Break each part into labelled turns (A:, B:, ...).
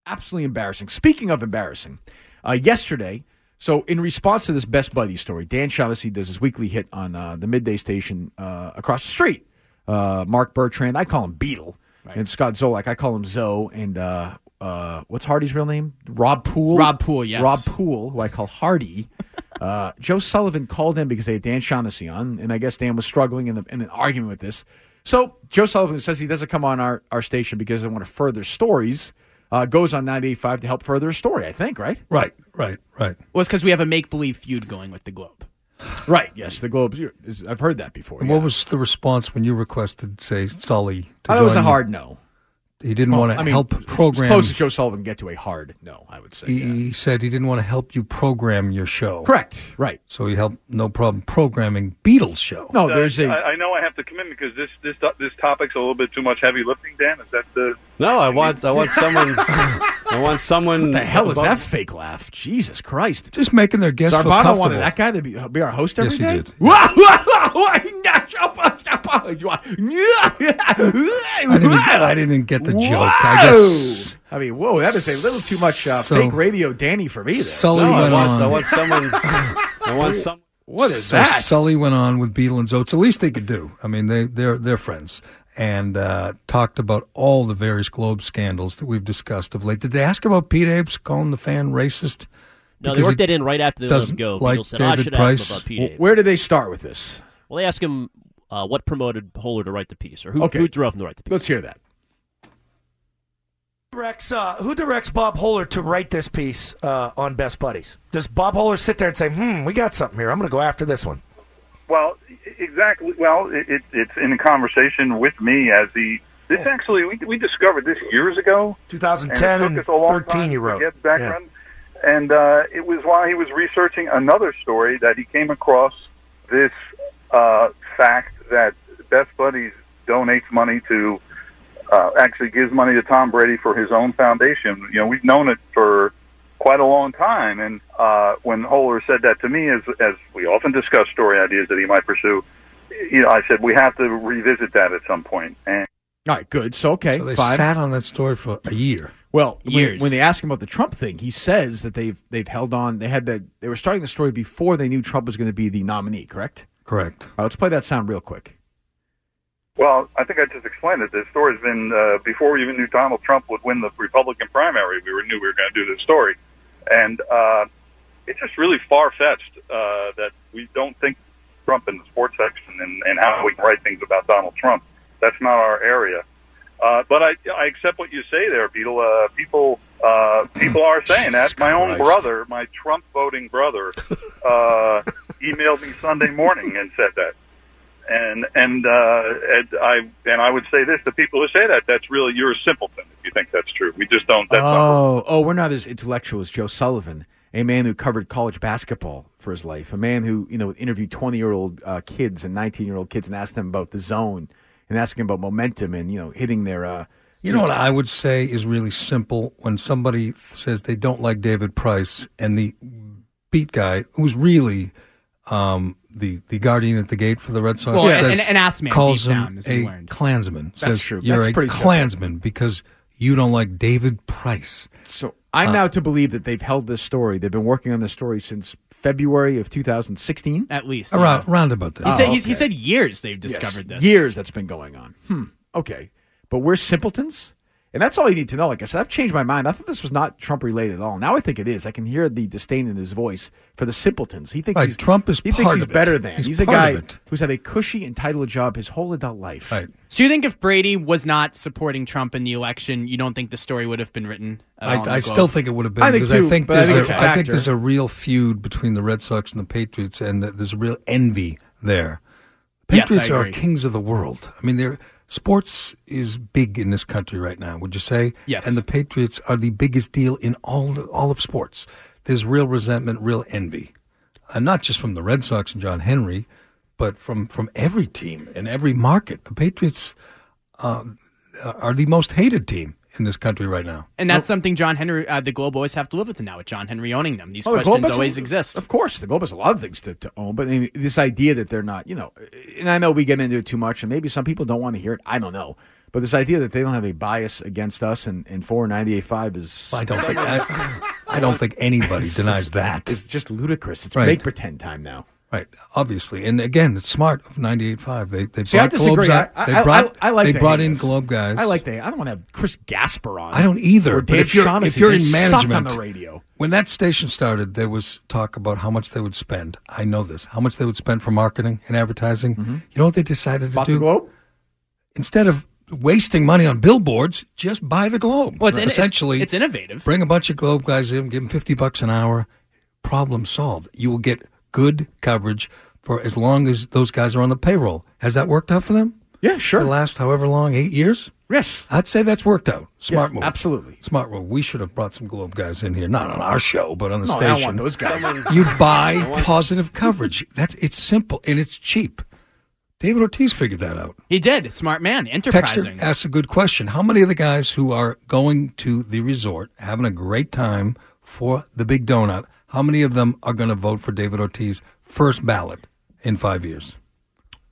A: Absolutely embarrassing. Speaking of embarrassing, yesterday, so in response to this Best Buddies story, Dan Shaughnessy does his weekly hit on the midday station across the street. Mark Bertrand, I call him Beetle. Right. And Scott Zolak, I call him Zoe. And what's Hardy's real name? Rob Poole?
B: Rob Poole, yes.
A: Rob Poole, who I call Hardy. Joe Sullivan called him because they had Dan Shaughnessy on, and I guess Dan was struggling in an argument with this. So Joe Sullivan says he doesn't come on our station because they want to further stories. Goes on 98.5 to help further a story, I think, right?
C: Right.
B: Well, it's because we have a make-believe feud going with the Globe.
A: Right, yes, the Globe. I've heard that before.
C: And what was the response when you requested, say, Sully to
A: join? It was a hard no.
C: He didn't want to help program.
A: As close as Joe Sullivan can get to a hard no, I would say.
C: He said he didn't want to help you program your show.
A: Correct, right.
C: So he helped, no problem, programming Beatles' show.
A: No, there's
D: I know I have to come in because this topic's a little bit too much heavy lifting, Dan. Is that the...
E: No, I want someone... I want someone...
A: What the hell is that fake laugh? Jesus Christ.
C: Just making their guests feel
A: Sarbano
C: comfortable.
A: wanted that guy to be our host every day?
C: Yes, he did. I didn't get the joke. I guess.
A: I mean, whoa, that is a little too much fake radio Danny for me there.
C: Sully went on.
E: I want someone...
A: What is that?
C: Sully went on with Beetle and Zoe. It's the least they could do. I mean, they're friends. And talked about all the various Globe scandals that we've discussed of late. Did they ask about Pete Apes calling the fan racist?
F: No, they worked that in right after they let him go.
C: Like
F: People said,
C: David
F: I should
C: Price.
F: ask him about Pete Apes.
A: Where did they start with this?
F: Well, they asked him what promoted Holler to write the piece, or who drove him to write the piece.
A: Let's hear that.
G: Who directs Bob Holler to write this piece on Best Buddies? Does Bob Holler sit there and say, we got something here. I'm going to go after this one.
D: Well, exactly. Well, it's in a conversation with me as the... This actually, we discovered this years ago.
G: 2010 and 13 you wrote.
D: To get background. Yeah. And it was while he was researching another story that he came across this fact that Best Buddies donates money to... actually gives money to Tom Brady for his own foundation. You know, we've known it for quite a long time. And when Holler said that to me, as we often discuss story ideas that he might pursue, I said we have to revisit that at some point. And
A: all right, good. So okay,
C: so they
A: fine.
C: sat on that story for a year.
A: Well, when they ask him about the Trump thing, he says that they've held on. They were starting the story before they knew Trump was going to be the nominee. Correct.
C: Correct.
A: All right, let's play that sound real quick.
D: Well, I think I just explained it. This story's been, before we even knew Donald Trump would win the Republican primary, knew we were going to do this story. And it's just really far-fetched that we don't think Trump in the sports section and how we can write things about Donald Trump. That's not our area. But I accept what you say there, Beetle. People are saying that. My own brother, my Trump-voting brother, emailed me Sunday morning and said that. And I would say this to people who say that, that's really, you're a simpleton if you think that's true. We just don't.
A: We're not as intellectual as Joe Sullivan, a man who covered college basketball for his life, a man who interviewed 20-year-old kids and 19-year-old kids and asked them about the zone and asking about momentum and hitting their.
C: You know what I would say is really simple when somebody says they don't like David Price and the beat guy who's really. The guardian at the gate for the Red Sox
B: an ass man
C: calls him
B: down,
C: a Klansman.
A: That's
C: says
A: true.
C: You're
A: That's
C: a Klansman because you don't like David Price.
A: So I'm now to believe that they've held this story. They've been working on this story since February of 2016?
B: At least.
C: Around about that.
B: He said years they've discovered this.
A: Years that's been going on. Okay. But we're simpletons? And that's all you need to know. Like I said, I've changed my mind. I thought this was not Trump-related at all. Now I think it is. I can hear the disdain in his voice for the simpletons. He thinks
C: Trump is part of it.
A: He thinks he's better than. He's a guy
C: it.
A: who's had a cushy, entitled job his whole adult life.
C: Right.
B: So you think if Brady was not supporting Trump in the election, you don't think the story would have been written at all?
C: I still think it would have been because I think there's a real feud between the Red Sox and the Patriots, and there's a real envy there. Patriots are kings of the world. I mean, sports is big in this country right now, would you say?
B: Yes.
C: And the Patriots are the biggest deal in all of sports. There's real resentment, real envy. And not just from the Red Sox and John Henry, but from every team and every market. The Patriots are the most hated team in this country right now.
B: And that's something John Henry, the Globe always have to live with now with John Henry owning them. These questions always exist.
A: Of course, the Globe has a lot of things to own, but I mean, this idea that they're not, and I know we get into it too much, and maybe some people don't want to hear it. I don't know. But this idea that they don't have a bias against us and 498.5 is...
C: I don't think anybody denies that.
A: It's just ludicrous. It's
C: Right.
A: make pretend time now.
C: Right, obviously, and again, it's smart of 98.5. They
A: See, I
C: brought Globes
A: disagree.
C: out.
A: I like
C: they
A: the
C: brought in
A: Hamas.
C: Globe guys.
A: I don't want to have Chris Gasper on.
C: I don't either.
A: Or
C: But
A: Dan
C: if you're
A: Shaughnessy.
C: in
A: They suck
C: management,
A: on the radio.
C: when that station started, there was talk about how much they would spend. I know this. How much they would spend for marketing and advertising. You know what they decided to
A: Bought
C: do?
A: the Globe?
C: Instead of wasting money on billboards, just buy the Globe.
B: Well,
C: essentially,
B: it's innovative.
C: Bring a bunch of Globe guys in, give them $50 an hour. Problem solved. You will get good coverage for as long as those guys are on the payroll. Has that worked out for them?
A: Yeah, sure.
C: The last however long, 8 years?
A: Yes.
C: I'd say that's worked out. Smart move.
A: Absolutely.
C: Smart move. We should have brought some Globe guys in here, not on our show, but on the
A: No, I
C: station.
A: don't want those guys.
C: You buy positive coverage. It's simple and it's cheap. David Ortiz figured that out.
B: He did. Smart man. Enterprising.
C: Texter asks a good question. How many of the guys who are going to the resort, having a great time for the big donut, how many of them are going to vote for David Ortiz first ballot in 5 years?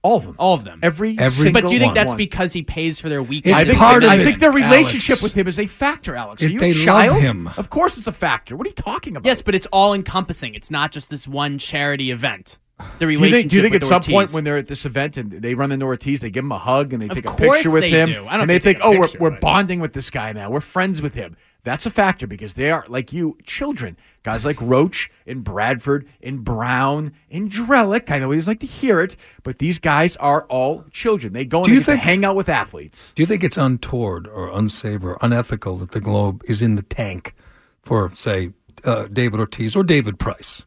A: All of them.
B: All of them.
A: Every
C: single
B: But do you think
C: one.
B: that's because he pays for their weekend?
C: It's part of
A: I
C: it,
A: think their relationship
C: Alex.
A: with him is a factor, Alex. Are
C: If
A: you
C: they
A: a child?
C: love him.
A: Of course it's a factor. What are you talking about?
B: Yes, but it's all encompassing. It's not just this one charity event. The
A: Do
B: relationship
A: you think
B: with
A: at some
B: Ortiz.
A: point when they're at this event and they run into Ortiz, they give him a hug and they take a
B: course
A: picture with
B: they
A: him,
B: do. I don't
A: and they
B: think
A: think,
B: they take a
A: "Oh,
B: picture,
A: we're
B: but-
A: bonding with this guy now. We're friends with him." That's a factor because they are like you, children. Guys like Roach and Bradford and Brown and Drellick. I know we just like to hear it, but these guys are all children. They go and they hang out with athletes.
C: Do you think it's untoward or unsafe or unethical that the Globe is in the tank for, say, David Ortiz or David Price?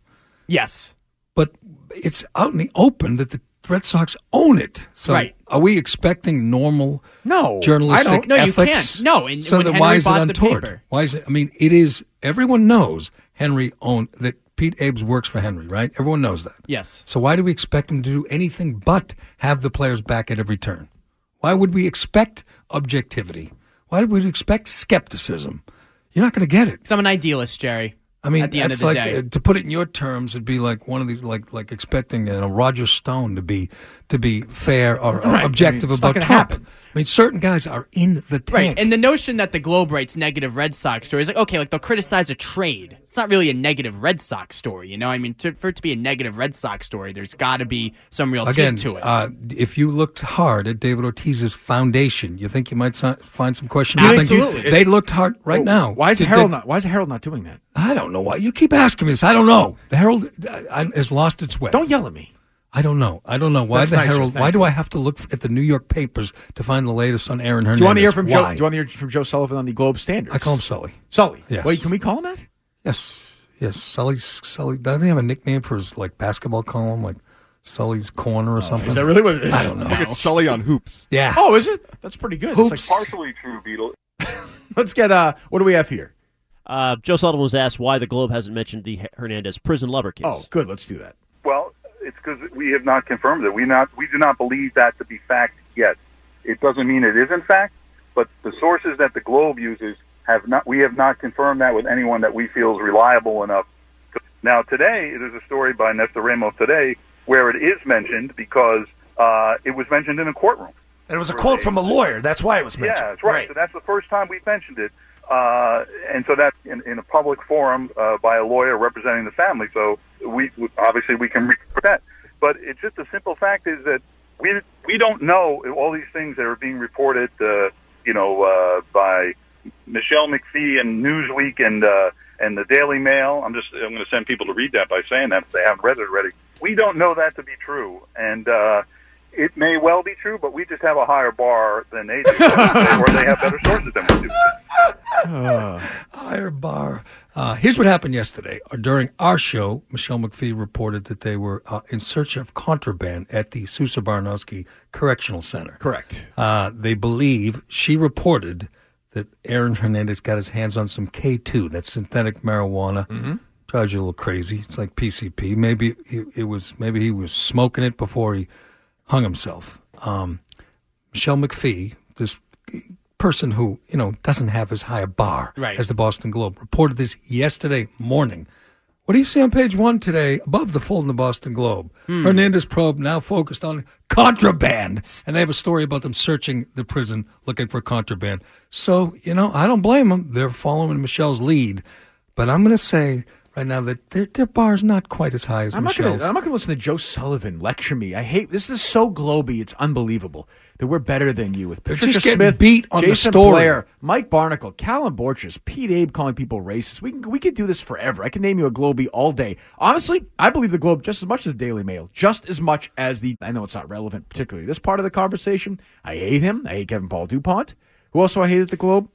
B: Yes.
C: But it's out in the open that the Red Sox own it. So
B: Right.
C: are we expecting normal
A: No,
C: journalistic
B: I don't. No, you
C: ethics?
B: can't. No, and
C: so
B: when
C: then
B: Henry
C: why is it
B: bought the
C: untoward?
B: paper-
C: Why is it? I mean, it is. Everyone knows Henry owned that. Pete Abe's works for Henry, right? Everyone knows that.
B: Yes.
C: So why do we expect him to do anything but have the players back at every turn? Why would we expect objectivity? Why would we expect skepticism? You're not going to get it.
B: Because I'm an idealist, Jerry.
C: I mean,
B: at the end
C: that's
B: of the
C: like
B: day.
C: to put it in your terms, it'd be like one of these, like expecting Roger Stone to be fair or
A: Right.
C: objective
A: I mean, it's not
C: about
A: gonna
C: Trump.
A: happen.
C: I mean, certain guys are in the tank.
B: Right, and the notion that the Globe writes negative Red Sox stories, like, okay, like they'll criticize a trade. It's not really a negative Red Sox story, you know? I mean, for it to be a negative Red Sox story, there's got to be some real
C: Again,
B: teeth to it.
C: if you looked hard at David Ortiz's foundation, you think you might find some questions.
B: Absolutely.
C: They looked hard right now.
A: Why is the Herald not doing that?
C: I don't know why. You keep asking me this. I don't know. The Herald has lost its way.
A: Don't yell at me.
C: I don't know. I don't know why
A: That's
C: the
A: nicer,
C: Herald.
A: thank
C: Why
A: you.
C: do I have to look at the New York papers to find the latest on Aaron Hernandez?
A: Do you want to hear from Joe?
C: Why?
A: Do you want to hear from Joe Sullivan on the Globe Standards?
C: I call him Sully.
A: Sully.
C: Yes.
A: Wait, can we call him that?
C: Yes. Sully. Doesn't he have a nickname for his basketball column, like Sully's Corner or something?
A: Is that really what it is?
C: I don't know.
E: I think it's Sully on hoops.
C: Yeah.
A: Oh, is it? That's pretty good.
C: Hoops.
A: It's like-
D: Partially true, Beetle.
A: let's get what do we have here?
F: Joe Sullivan was asked why the Globe hasn't mentioned the Hernandez prison lover case.
A: Oh, good. Let's do that.
D: Well, it's because we have not confirmed it. We do not believe that to be fact yet. It doesn't mean it isn't fact, but the sources that the Globe uses we have not confirmed that with anyone that we feel is reliable enough. Now, today, there's a story by Nestor Ramos today where it is mentioned because it was mentioned in a courtroom.
G: And it was a quote from a lawyer. That's why it was mentioned.
D: Yeah, that's right. So that's the first time we mentioned it. And so that's in a public forum by a lawyer representing the family. So we obviously we can report that. But it's just a simple fact is that we don't know all these things that are being reported, by Michelle McPhee and Newsweek and the Daily Mail. I'm going to send people to read that by saying that if they haven't read it already. We don't know that to be true, and it may well be true, but we just have a higher bar than they do, or they have better sources than we do.
C: Higher bar. Here's what happened yesterday. During our show, Michelle McPhee reported that they were in search of contraband at the Sousa Barnowski Correctional Center.
A: Correct.
C: They believe she reported that Aaron Hernandez got his hands on some K2, that's synthetic marijuana. Mm-hmm. Drives you a little crazy. It's like PCP. Maybe he was smoking it before he hung himself. Michelle McPhee, this person who doesn't have as high a bar
B: Right.
C: as the Boston Globe, reported this yesterday morning. What do you see on page 1 today, above the fold in the Boston Globe? Hernandez probe now focused on contraband. And they have a story about them searching the prison looking for contraband. So, I don't blame them. They're following Michelle's lead. But I'm going to say right now that their bar's not quite as high as Michelle's.
A: I'm not going to listen to Joe Sullivan lecture me. I hate this. Is so globy. It's unbelievable that we're better than you with Patricia Smith,
C: beat on
A: Jason
C: the story.
A: Blair, Mike Barnacle, Callum Borchers, Pete Abe calling people racist. We could do this forever. I can name you a Globey all day. Honestly, I believe the Globe just as much as the Daily Mail, just as much as I know it's not relevant, particularly this part of the conversation. I hate him. I hate Kevin Paul DuPont. Who else do I hate at the Globe?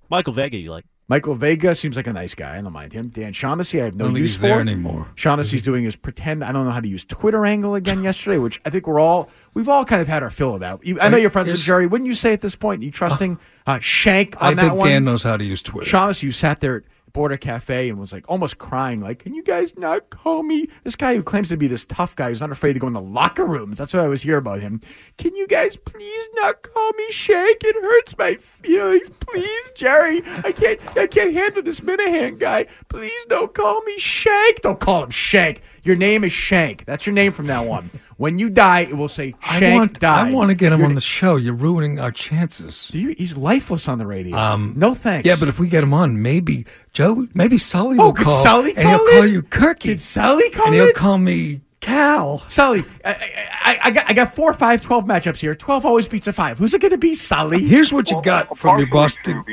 F: Michael Vega, you like?
A: Michael Vega seems like a nice guy. I don't mind him. Dan Shaughnessy, I have no use for.
C: I don't think he's there anymore.
A: Shaughnessy's doing his pretend. I don't know how to use Twitter angle again yesterday, which I think we've all kind of had our fill of that. I know you're friends with Gerry. Wouldn't you say at this point, you trusting Shank on that one?
C: I think Dan knows how to use Twitter.
A: Shaughnessy, you sat there at Border Cafe and was like almost crying, like, can you guys not call me? This guy who claims to be this tough guy who's not afraid to go in the locker rooms. That's what I always hear about him. Can you guys please not call me Shank? It hurts my feelings. Please, Gerry. I can't handle this Minihane guy. Please don't call me Shank. Don't call him Shank. Your name is Shank. That's your name from now on. When you die, it will say Shank died.
C: I want to get him on the show. You're ruining our chances.
A: He's lifeless on the radio. No thanks.
C: Yeah, but if we get him on, maybe Sully will call.
A: Sully
C: and he'll call you Kirky.
A: Did Sully call
C: And he'll call me Cal.
A: Sully, I got 4, 5, 12 matchups here. 12 always beats a 5. Who's it going to be, Sully?
C: Here's what you got from your Boston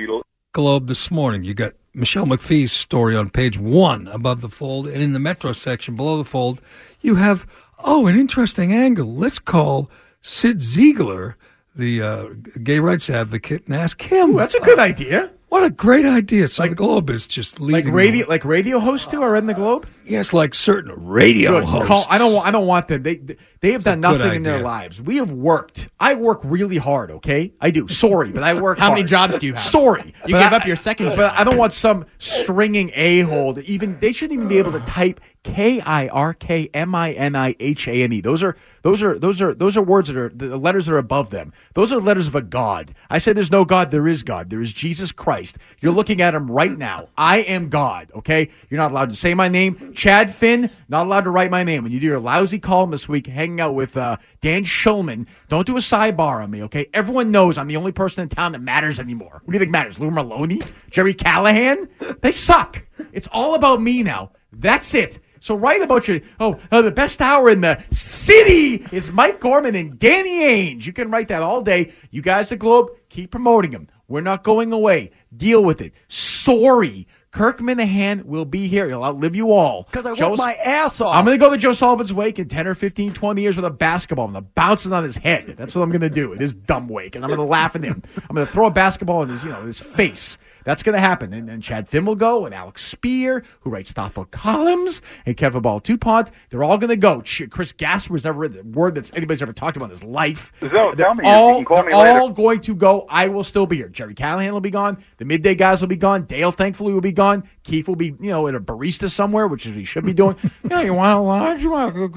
C: Globe this morning. You got Michelle McPhee's story on page 1 above the fold, and in the Metro section below the fold, you have, an interesting angle. Let's call Sid Ziegler, the gay rights advocate, and ask him.
A: Ooh, that's a good idea.
C: What a great idea. So the Globe is just leading.
A: Like radio hosts do, I read in the Globe?
C: Yes, like certain radio hosts.
A: I don't want them. They have done nothing in their lives. We have worked. I work really hard, okay? I do. Sorry, but I work
B: How
A: hard.
B: many jobs do you have?
A: Sorry.
B: You gave up your second job.
A: But I don't want some stringing a-hole. They shouldn't even be able to type KIRKMINIHANE. Those are words that are the letters that are above them. Those are letters of a God. I said there's no God, there is God. There is Jesus Christ. You're looking at him right now. I am God, okay? You're not allowed to say my name. Chad Finn, not allowed to write my name. When you do your lousy column this week, hanging out with Dan Schulman, don't do a sidebar on me, okay? Everyone knows I'm the only person in town that matters anymore. What do you think matters? Lou Maloney? Jerry Callahan? They suck. It's all about me now. That's it. So write about the best hour in the city is Mike Gorman and Danny Ainge. You can write that all day. You guys at Globe, keep promoting him. We're not going away. Deal with it. Sorry. Kirk Minihane will be here. He'll outlive you all.
G: Because I worked my ass off.
A: I'm going to go to Joe Sullivan's wake in 10 or 15, 20 years with a basketball. I'm going to bounce it on his head. That's what I'm going to do at his dumb wake. And I'm going to laugh at him. I'm going to throw a basketball in his face. That's going to happen. And Chad Finn will go, and Alex Spear, who writes thoughtful columns, and Kevin Ball DuPont. They're all going to go. Chris Gasper's never read the word that anybody's ever talked about in his life.
D: Tell me, you can call me
A: they're
D: later.
A: all going to go. I will still be here. Jerry Callahan will be gone. The midday guys will be gone. Dale, thankfully, will be gone. Keith will be, at a barista somewhere, which is what he should be doing. You want a lunch? You want a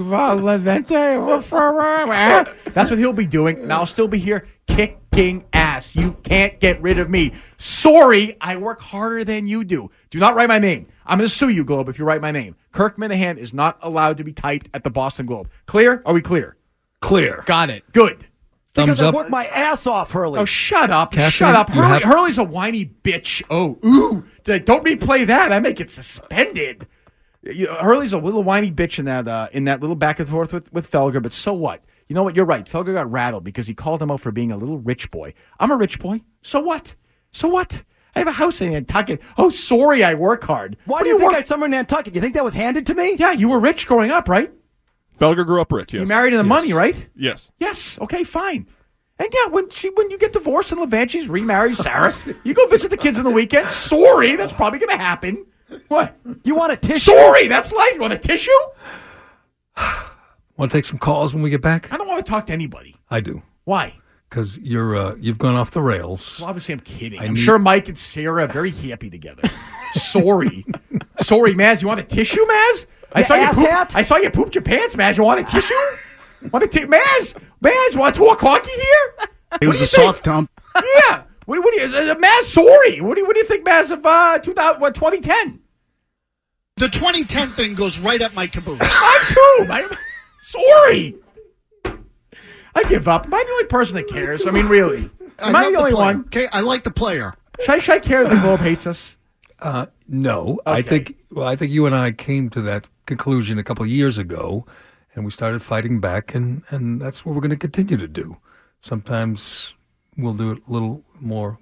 A: Vente? That's what he'll be doing. And I'll still be here kicking ass. You can't get rid of me. Sorry, I work harder than you do. Do not write my name. I'm going to sue you, Globe, if you write my name. Kirk Minihane is not allowed to be typed at the Boston Globe. Clear? Are we clear?
C: Clear.
B: Got it.
A: Good.
C: Thumbs up.
G: I worked my ass off, Hurley.
A: Oh, shut up.
C: Cassidy,
A: Shut up.
C: you have-
A: Hurley's a whiny bitch. Oh, ooh. Don't replay that. I make it suspended. Hurley's a little whiny bitch in that little back and forth with Felger, but so what? You know what? You're right. Felger got rattled because he called him out for being a little rich boy. I'm a rich boy. So what? So what? I have a house in Nantucket. Oh, sorry, I work hard.
G: Why do you think I summer in Nantucket? You think that was handed to me?
A: Yeah, you were rich growing up, right?
H: Felger grew up rich, yes.
A: You married in the money, right?
H: Yes.
A: Yes. Okay, fine. And yeah, when you get divorced and Levanchi's remarries Sarah, you go visit the kids on the weekend. Sorry, that's probably going to happen. What?
G: You want a tissue?
A: Sorry, that's life. You want a tissue?
C: Want to take some calls when we get back?
A: I don't want to talk to anybody.
C: I do.
A: Why?
C: Because you've gone off the rails.
A: Well, obviously, I'm kidding. I'm sure Mike and Sarah are very happy together. Sorry. Sorry, Maz. You want a tissue, Maz? I saw you pooped your pants, Maz. You want a tissue? Maz, want 2 o'clock here?
I: It was a soft dump.
A: Yeah. What do you, Maz? Sorry. What do you think, Maz, of 2010?
I: The 2010 thing goes right up my caboose.
A: I'm too. Sorry. I give up. Am I the only person that cares? I mean, really? Am I the only one?
I: Okay, I like the player.
A: Should I care that the Globe hates us?
C: No.
A: Okay.
C: I think you and I came to that conclusion a couple of years ago, and we started fighting back, and that's what we're going to continue to do. Sometimes we'll do it a little more.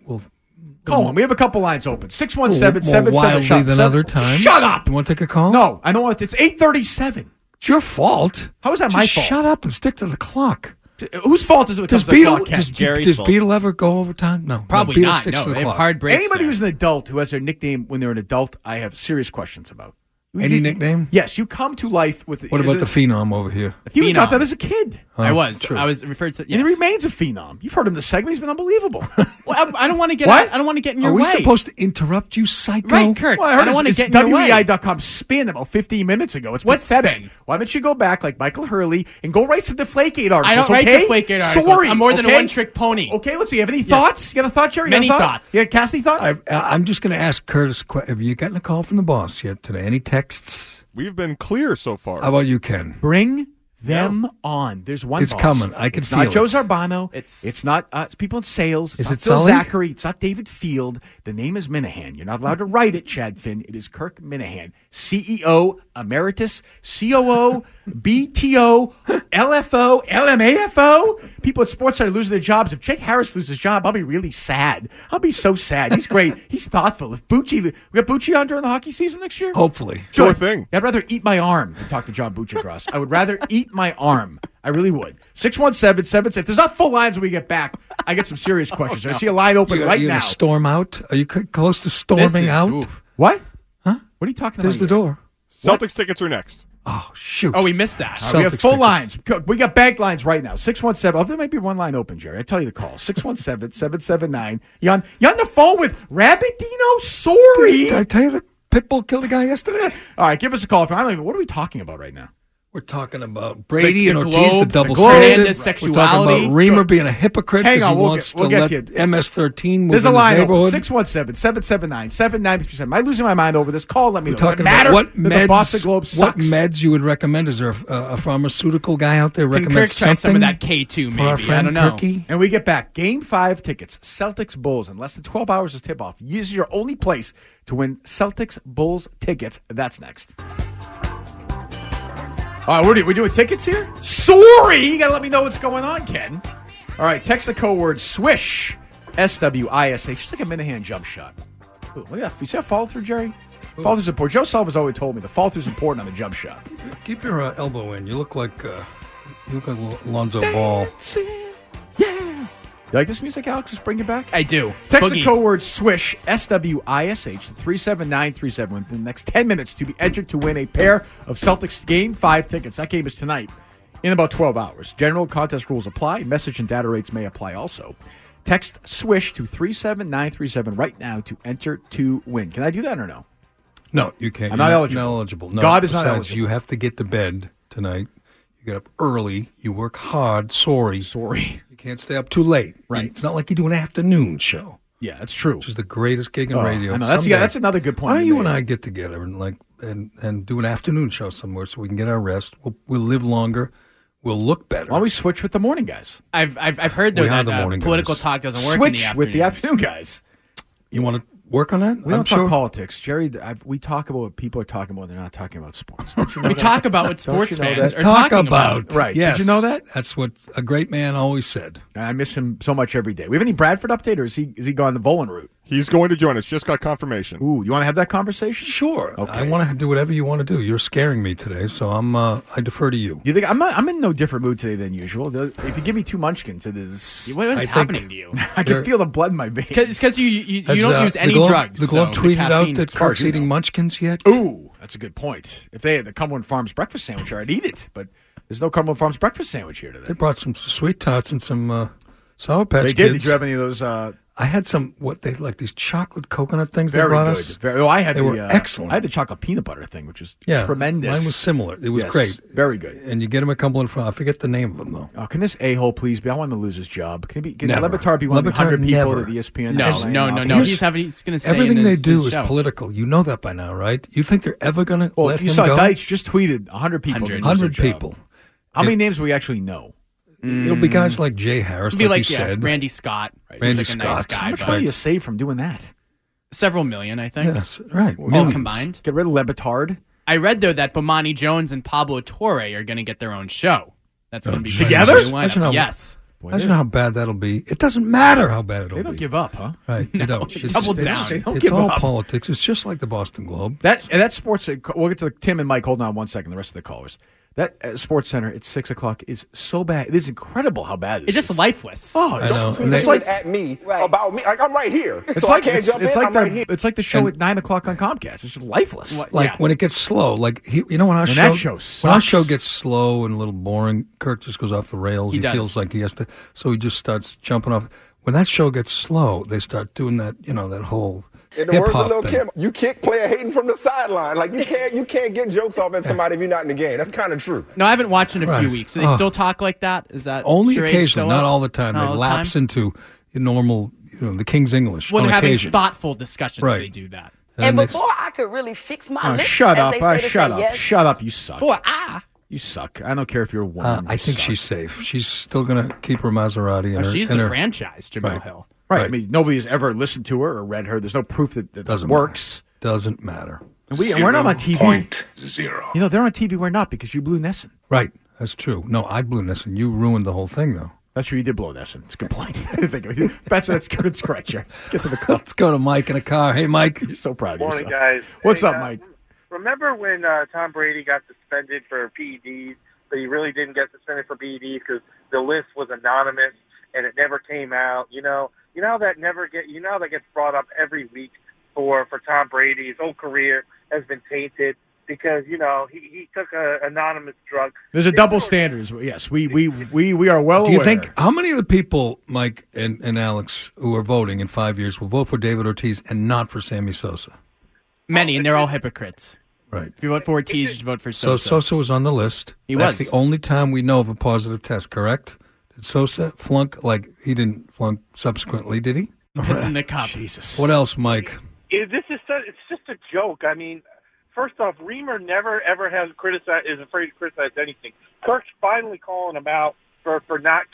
A: Call on. We have a couple lines open. 617-777.
C: More wildly than other times.
A: Shut up.
C: You want to take a call?
A: No, I don't want it. It's 8:37.
C: It's your fault.
A: How is that
C: Just
A: my fault?
C: Shut up and stick to the clock.
A: Whose fault is it?
C: Does Beetle ever go overtime? No.
B: Probably
C: Beetle
B: not.
C: sticks
B: No,
C: to the
B: they have
C: clock.
B: hard breaks.
A: Anybody
B: there.
A: who's an adult who has their nickname when they're an adult, I have serious questions about.
C: Any nickname?
A: Yes, you come to life with.
C: What about the Phenom over here?
A: You got
B: Phenom.
A: that as a kid.
B: I was.
C: true.
B: I was referred to.
A: And
B: Yes.
A: he remains a phenom. You've heard him in the segment. He's been unbelievable.
B: Well, I don't want to get.
A: What?
B: I don't want to get in your
C: Are we
B: way.
C: supposed to interrupt you, psycho?
B: Right, Kirk.
A: Well, I
B: I
A: heard
B: don't want to
A: it's
B: get in your way.
A: WEI.com spin about 15 minutes ago. It's
B: What
A: pathetic.
B: spin?
A: Why don't you go back like Michael Hurley and go write some Deflategate articles?
B: I don't write
A: okay?
B: Deflategate articles.
A: Sorry,
B: I'm more than
A: okay?
B: a one-trick pony.
A: Okay, let's see. You have any thoughts? You got a thought, Jerry? You
B: Many
A: got a thought?
B: thoughts.
A: Yeah, Cassidy thought?
C: I'm just going to ask Curtis, have you gotten a call from the boss yet today? Any texts?
H: We've been clear so far.
C: How about you, Ken?
A: Bring them on. There's one
C: It's
A: boss.
C: coming. I can
A: it's
C: feel
A: not
C: it.
A: Joe Zarbano.
B: It's-
A: It's not it's people in sales. It's
C: Is
A: not
C: it
A: Phil
C: Sully?
A: Zachary. It's not David Field. The name is Minihane. You're not allowed to write it, Chad Finn. It is Kirk Minihane, CEO Emeritus, COO, BTO, LFO, LMAFO. People at SportsCenter losing their jobs. If Jake Harris loses his job, I'll be really sad. I'll be so sad. He's great. He's thoughtful. If Bucci, we got Bucci on during the hockey season next year?
C: Hopefully.
H: Sure
A: Good.
H: thing.
A: I'd rather eat my arm than talk to John Bucci-Gross. I would rather eat my arm. I really would. 617-777. If there's not full lines when we get back, I get some serious questions. I see a line open right
C: you
A: now.
C: going to storm out? Are you close to storming out?
A: What?
C: Huh?
A: What are you talking
C: There's the
A: about?
C: door.
H: Celtics tickets are next.
C: Oh, shoot.
B: Oh, we missed that.
A: We have
C: Celtics
A: full
C: tickets.
A: lines. We got bank lines right now. 617. Oh, there might be one line open, Jerry. I tell you the call. 617-779. You on the phone with Rabbit Dino? Sorry.
C: Did I tell you that Pitbull killed a guy yesterday?
A: All right, give us a call. I don't even, what are we talking about right now?
C: We're talking about Brady
B: The
C: and Ortiz,
B: Globe,
C: the double
B: the
C: standard.
B: Hernandez
C: We're talking
B: sexuality.
C: about Reamer being a hypocrite
A: Hang
C: because
A: on,
C: he
A: we'll
C: wants
A: get- we'll
C: to let
A: get you.
C: MS-13 move
A: There's
C: in
A: a line
C: his
A: open.
C: neighborhood.
A: 617-779-79%. Am I losing my mind over this? Call, let me know.
C: We're talking
A: Does it matter
C: about what
A: that the Boston
C: meds,
A: Globe
C: what
A: sucks?
C: meds you would recommend. Is there a pharmaceutical guy out there
B: Can
C: recommend
B: Kirk try
C: something
B: some of that K2
C: for our
B: maybe? I
C: friend
B: don't know.
C: Kirky?
A: And we get back. Game 5 tickets. Celtics Bulls in less than 12 hours is tip-off. This is your only place to win Celtics Bulls tickets. That's next. All right, we doing tickets here? Sorry! You got to let me know what's going on, Ken. All right, text the code word SWISH. SWISH. Just like a Minihane jump shot. Ooh, look at that. You see that follow-through, Jerry? Follow-through's important. Joe Sullivan's always told me the follow-through's important on a jump shot.
C: Keep your elbow in. You look like Lonzo Ball.
A: Yeah. You like this music, Alex? Just bring it back?
B: I do.
A: Text the
B: Boogie.
A: code word SWISH, SWISH, to 37937 within the next 10 minutes to be entered to win a pair of Celtics Game 5 tickets. That game is tonight in about 12 hours. General contest rules apply. Message and data rates may apply also. Text SWISH to 37937 right now to enter to win. Can I do that or no?
C: No, you can't.
A: I'm
C: You're
A: not eligible.
C: eligible. No,
A: God is not
C: besides,
A: eligible.
C: You have to get to bed tonight. You get up early. You work hard. Sorry. You can't stay up too late.
A: Right.
C: It's not like you do an afternoon show,
A: Yeah, that's true.
C: which is the greatest gig in radio.
A: I know.
C: Someday.
A: That's another good point.
C: Why don't you and
A: made.
C: I get together and do an afternoon show somewhere so we can get our rest? We'll live longer. We'll look better.
A: Why don't we switch with the morning guys?
B: I've heard though
C: We are
B: that
C: the morning
B: political
C: guys.
B: talk doesn't work
A: Switch
B: in the
A: with the
B: afternoons.
A: afternoon guys.
C: You want to work on that?
A: We don't
C: I'm
A: talk
C: sure.
A: politics, Jerry. We talk about what people are talking about. They're not talking about sports. Don't you know
B: We
A: that?
B: talk about what
A: Don't
B: sports
A: you know
B: fans
A: that?
B: are
C: Talk
B: talking
C: about.
A: Right.
C: Yes.
A: Did you know that?
C: That's what a great man always said.
A: I miss him so much every day. We have any Bradford update, or is he gone the Volan route?
H: He's going to join us. Just got confirmation.
A: Ooh, you want to have that conversation?
C: Sure.
A: Okay.
C: I want to do whatever you want to do. You're scaring me today, so I defer to you.
A: Do you think I'm in no different mood today than usual? If you give me 2 munchkins, it is.
B: What is
C: I
B: happening
C: think
B: to you?
A: I can feel the blood in my veins.
B: It's because you
C: Has,
B: don't use
C: the
B: any
C: Globe,
B: drugs.
C: The Globe
B: so
C: tweeted out
B: caffeine-
C: that Kirk's eating munchkins yet.
A: Ooh, that's a good point. If they had the Cumberland Farms breakfast sandwich here, I'd eat it. But there's no Cumberland Farms breakfast sandwich here today.
C: They brought some sweet tarts and some Sour Patch
A: They
C: Kids.
A: did. Did you have any of those?
C: I had some these chocolate coconut things they
A: Very
C: brought
A: good.
C: us.
A: They
C: were excellent.
A: I had the chocolate peanut butter thing, which was
C: Yeah,
A: tremendous.
C: mine was similar. It was great.
A: Very good.
C: And you get them a couple in front. I forget the name of them though.
A: Oh, can this a-hole please be? I want him to lose his job. Can
C: Never.
A: Le Batard be one of the
C: Le Batard
A: 100 people
C: never.
A: that ESPN?
B: No. He's going to say
C: everything they do
B: his
C: is
B: show.
C: political. You know that by now, right? You think they're ever going to let
A: you
C: him
A: saw
C: go?
A: Deitch just tweeted 100 people.
C: 100 people.
A: How many names do we actually know?
C: It'll be guys like Jay Harris,
B: It'll be
C: like you said.
B: Randy Scott.
C: Randy
B: Seems like a nice
C: Scott.
B: guy,
A: How much
B: but
A: money do you save from doing that?
B: several million, I think.
C: Yes, right.
B: All
C: Millions.
B: combined.
A: Get rid of Le Batard.
B: I read though that Bomani Jones and Pablo Torre are going to get their own show. That's going to be
A: together?
B: part of the
C: Imagine how-
B: lineup. Yes.
C: Imagine how bad that'll be. It doesn't matter how bad it'll
A: They
C: be.
A: don't give up, huh?
C: Right, they don't.
B: double down.
A: They don't
C: It's
A: give
C: all
A: up.
C: politics. It's just like the Boston Globe.
A: That sports. We'll get to Tim and Mike. Hold on 1 second. The rest of the callers. That Sports Center at 6 o'clock is so bad. It is incredible how bad it is.
B: It's just lifeless.
A: Oh,
C: I know.
J: And
A: it's like
J: at me about me. Like I'm right here.
A: it's
J: so
A: like
J: I can't
A: it's,
J: jump
A: it's
J: in.
A: like
J: I'm
A: the
J: right here.
A: it's like the show at 9 o'clock on Comcast. It's just lifeless.
C: Like when it gets slow, like when our
A: When
C: show
A: that show
C: when our
A: sucks.
C: show gets slow and a little boring, Kirk just goes off the rails.
B: He
C: He
B: does.
C: feels like he has to, so he just starts jumping off. When that show gets slow, they start doing that, that whole
J: In the words of
C: hip-hop
J: Lil
C: thing.
J: Kim, you kick player hating from the sideline. Like you can't get jokes off at somebody if you're not in the game. That's kind of true.
B: No, I haven't watched in a few
C: Right.
B: weeks. Do they still talk like that? Is that
C: Only
B: charade
C: occasionally,
B: still
C: not
B: up?
C: all the time.
B: Not
C: They
B: all the
C: lapse
B: time?
C: into normal, the King's English
B: Well,
C: on
B: they're having
C: occasion.
B: thoughtful discussions.
C: Right.
B: They do that.
K: And
C: they-
K: before I could really fix my
A: Oh,
K: lips,
A: shut
K: as
A: up!
K: they say to
A: Shut
K: say
A: up!
K: yes,
A: Shut up! You suck.
B: You
A: You suck. I don't care if you're a woman.
C: I think she's safe. She's still going to keep her Maserati. And her,
B: she's
C: and
B: the
C: her,
B: franchise, Jamel
C: Right.
B: Hill.
A: right. I mean, nobody has ever listened to her or read her. There's no proof that
C: Doesn't
A: works.
C: Doesn't matter.
A: And we're not on TV. 0.0. They're on TV. We're not because you blew Nesson.
C: Right. That's true. No, I blew Nissan. You ruined the whole thing, though.
A: That's true. You did blow Nesson. It's a good point. I didn't think of it. That's good. It's correct, Jerry. Let's get to the call.
C: Let's go to Mike in a car. Hey, Mike.
A: You're so proud of
L: Morning,
A: yourself.
L: guys.
A: What's
L: Hey,
A: up, Mike?
L: Remember when Tom Brady got suspended for PEDs, but he really didn't get suspended for PEDs because the list was anonymous and it never came out. You know that gets brought up every week for Tom Brady. His whole career has been tainted because he took an anonymous drug.
A: There's a double standard. Yes, we are well
C: Do you
A: aware.
C: think how many of the people, Mike and Alex, who are voting in 5 years will vote for David Ortiz and not for Sammy Sosa?
B: Many, and they're all hypocrites.
C: Right.
B: If you vote for Ortiz, you should vote for
C: So
B: Sosa.
C: Sosa was on the list.
B: He
C: That's
B: was.
C: the only time we know of a positive test, correct? Did Sosa flunk? Like, he didn't flunk subsequently, did he?
B: Piss in the cup.
A: Jesus.
C: What else, Mike?
L: It's just a joke. I mean, first off, Reamer never ever is afraid to criticize anything. Kirk's finally calling him out for not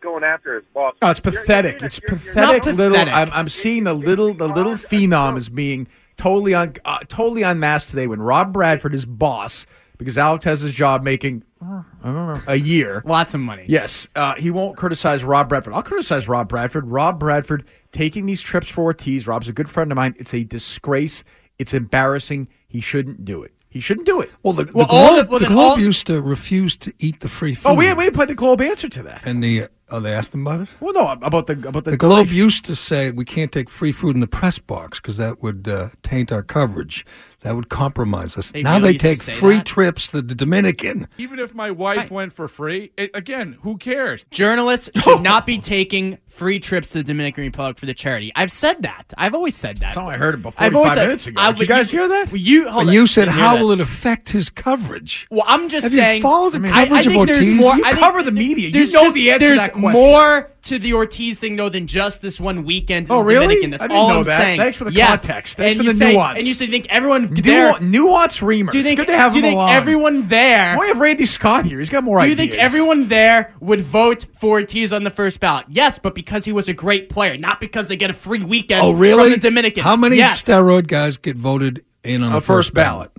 L: going after his boss.
A: Oh, it's pathetic. It's pathetic.
B: Not
A: Little.
B: pathetic.
A: I'm seeing the little phenom is being totally unmasked today when Rob Bradford is boss because Alex has his job making I don't know, a year.
B: Lots of money.
A: Yes, he won't criticize Rob Bradford. I'll criticize Rob Bradford. Rob Bradford taking these trips for Ortiz. Rob's a good friend of mine. It's a disgrace. It's embarrassing. He shouldn't do it. He shouldn't do it.
C: Well, the
B: all
C: Globe used to refuse to eat the free food.
A: Oh, we put the Globe answer to that.
C: And they asked them about it?
A: Well, no, about the
C: The Globe used to say we can't take free food in the press box because that would taint our coverage. That would compromise us.
B: They
C: Now
B: really
C: they
B: used to
C: take
B: say
C: free
B: that?
C: trips to the Dominican.
M: Even if my wife went for free, again, who cares?
B: Journalists should not be taking free trips to the Dominican Republic for the charity. I've said that. I've always said that.
A: That's all I heard about
B: I've
A: 45
B: always said-
A: minutes ago. Did you guys hear that?
B: Hold
C: And
B: on.
C: you said,
B: Didn't hear
C: how
B: that.
C: will it affect his coverage?
B: Well, I'm just
C: Have
B: saying.
C: you followed the
B: I
C: coverage of
B: think there's
C: Ortiz?
B: more.
C: You
B: I think
A: cover the media. You
B: there's
A: know
B: just-
A: the answer to
B: there's
A: that question.
B: more to the Ortiz thing, though, than just this one weekend in
A: Oh,
B: the
A: really?
B: Dominican. That's
A: I didn't
B: all
A: know
B: I'm
A: that.
B: saying.
A: Thanks for the
B: Yes.
A: context. Thanks
B: and
A: for
B: you
A: the
B: say,
A: nuance.
B: And you think everyone there.
A: Nuance Reamer.
B: Do you think?
A: It's good to have
B: do you
A: him
B: think
A: along.
B: everyone there?
A: Why have Randy Scott here? He's got more
B: Do you
A: ideas.
B: think everyone there would vote for Ortiz on the first ballot? Yes, but because he was a great player, not because they get a free weekend
C: Oh, really?
B: from the Dominican.
C: How many
B: Yes.
C: steroid guys get voted in on the first ballot?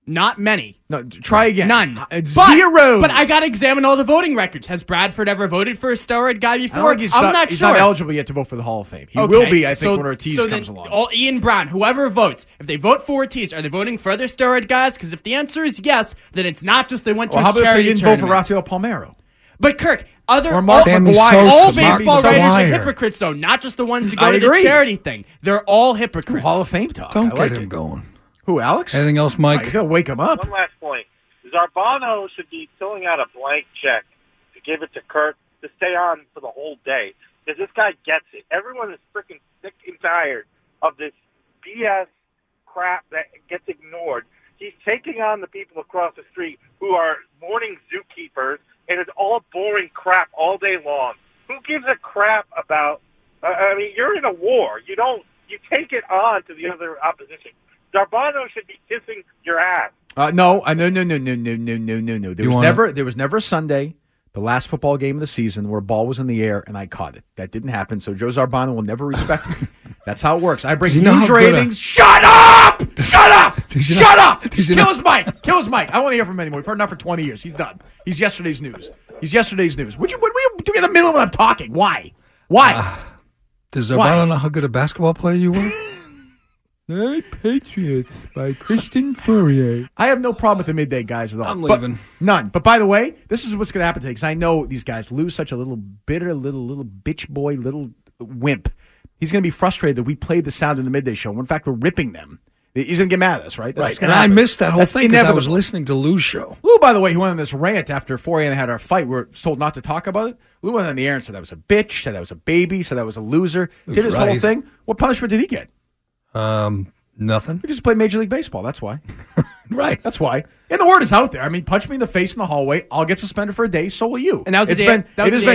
B: Not many.
A: No, try again.
B: None.
A: Zero.
B: But I got to examine all the voting records. Has Bradford ever voted for a steroid guy
A: I don't
B: before?
A: think he's
B: I'm
A: not,
B: not
A: he's
B: sure.
A: not eligible yet to vote for the Hall of Fame. He
B: Okay,
A: will be, I think,
B: so-
A: when Ortiz
B: so
A: comes
B: then
A: along.
B: All Ian Brown, whoever votes, if they vote for Ortiz, are they voting for other steroid guys? Because if the answer is yes, then it's not just they went to
A: Well, how
B: his
A: about if they
B: charity
A: didn't vote for
B: tournament.
A: Rafael Palmeiro?
B: But Kirk,
A: Or Mark
C: Sammy
A: McGuire.
C: Sosa,
B: all
C: Mark
B: baseball writers are
C: McGuire.
B: hypocrites, though, not just the ones who go
A: I
B: to the
A: agree.
B: charity thing. They're all hypocrites.
A: Hall of Fame talk.
C: Don't
A: I
C: get
A: like
C: him
A: it.
C: going.
A: Who, Alex?
C: Anything else,
A: I
C: Mike?
A: gotta wake him up.
L: One last point. Zarbano should be filling out a blank check to give it to Kirk to stay on for the whole day. because this guy gets it. Everyone is freaking sick and tired of this BS crap that gets ignored. He's taking on the people across the street who are morning zookeepers, and it's all boring crap all day long. Who gives a crap about? I mean, you're in a war. You take it on to the other opposition. Darbano should be kissing your ass.
A: No. There was never a Sunday, the last football game of the season, where a ball was in the air and I caught it. That didn't happen. So Joe Zarbano will never respect me. That's how it works. I bring huge ratings. Shut up! Shut up! Shut up! Kill his mic. Kill his mic. I don't want to hear from him anymore. We've heard enough for 20 years. He's done. He's yesterday's news. What are you doing in the middle when I'm talking? Why?
C: Does Zarbano know how good a basketball player you were?
A: The Patriots by Christian Fourier. I have no problem with the midday guys at all.
C: I'm leaving.
A: None. But by the way, this is what's going to happen today, because I know these guys lose such a little bitter, little bitch boy, little wimp. He's going to be frustrated that we played the sound in the midday show. In fact, we're ripping them. He's going to get mad at us, right?
C: Right. And I missed that whole thing because I was listening to Lou's show.
A: Lou, by the way, he went on this rant after Fourier and I had our fight. We were told not to talk about it. Lou went on the air and said that was a bitch, said that was a baby, said that was a loser. Did his whole thing. What punishment did he get?
C: Nothing.
A: Because he played Major League Baseball. That's why.
C: Right.
A: That's why. And the word is out there. I mean, punch me in the face in the hallway. I'll get suspended for a day. So will you.
B: And that was the day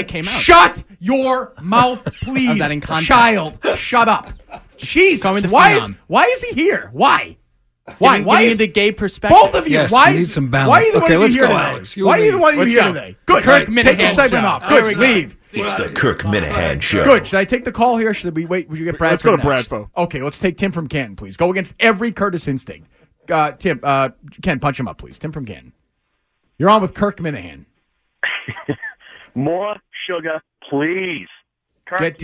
B: it came out.
A: Shut your mouth, please.
B: Was that in context?
A: Child, shut up. Jesus. Why is he here? Why? Why?
B: Why is the gay perspective?
A: Both of you.
C: Yes,
A: why
C: we need some balance.
A: Why are you the one
C: let's
A: here
C: go,
A: today?
C: Alex.
A: Why are you the one here today? Good.
B: Kirk Minihane
A: Take the segment
B: Show.
A: off. Good. Leave.
K: It's the Kirk Minihane Show.
A: Good. Should I take the call here? Should we wait? Would you get Bradford?
H: Let's go to
A: next?
H: Bradfo.
A: Okay, let's take Tim from Canton, please. Go against every Curtis instinct. Tim, Ken, punch him up, please. Tim from Canton. You're on with Kirk Minihane.
N: More sugar, please. Kirk,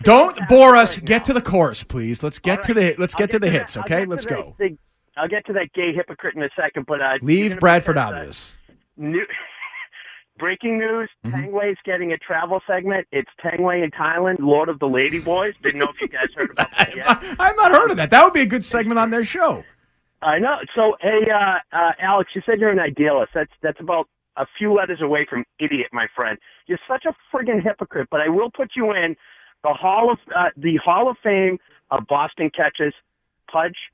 A: don't bore us. Get to the chorus, please. Let's get to the hits. Okay, let's go.
N: I'll get to that gay hypocrite in a second, but
A: leave Bradford out of this.
N: Breaking news: Tangway's getting a travel segment. It's Tangway in Thailand, Lord of the Lady Boys. Didn't know if you guys heard about that yet.
A: I've not heard of that. That would be a good segment on their show.
N: I know. So, hey, Alex, you said you're an idealist. That's about a few letters away from idiot, my friend. You're such a friggin' hypocrite. But I will put you in the Hall of Fame of Boston catchers. Pudge,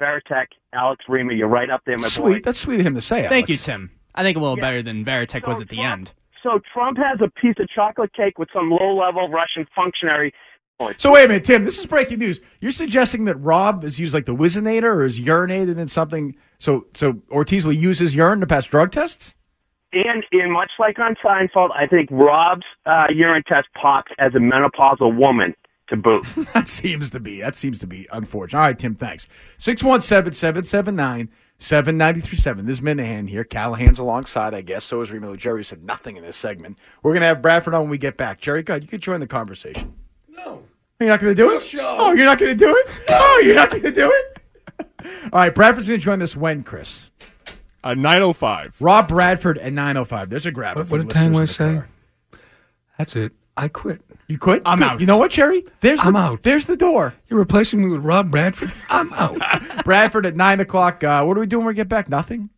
N: Veritek, Alex Rima. You're right up there, my boy.
A: That's sweet of him to say. Alex.
B: Thank you, Tim. I think a little better than Veritek was at the end.
N: So Trump has a piece of chocolate cake with some low-level Russian functionary.
A: So wait a minute, Tim. This is breaking news. You're suggesting that Rob has used like the Whizzinator or has urinated in something. So Ortiz will use his urine to pass drug tests.
N: And much like on Seinfeld, I think Rob's urine test pops as a menopausal woman to boot.
A: That seems to be unfortunate. All right, Tim. Thanks. 617-779-7937. This is Minihane here. Callahan's alongside, I guess. So is Remo. Gerry said nothing in this segment. We're going to have Bradford on when we get back. Gerry, God, you could join the conversation.
C: No.
A: You're not going to do it?
C: Show.
A: Oh, you're not going to do it? No. Oh, you're not going to do it? All right, Bradford's going to join us when, Chris?
H: 9:05.
A: Rob Bradford at 9:05. There's a grab.
C: What did Tangway say? That's it. I quit.
A: You quit?
B: I'm out.
A: You know what, Gerry?
C: I'm out.
A: There's the door.
C: You're replacing me with Rob Bradford? I'm out.
A: Bradford at 9 o'clock. What are we doing when we get back? Nothing?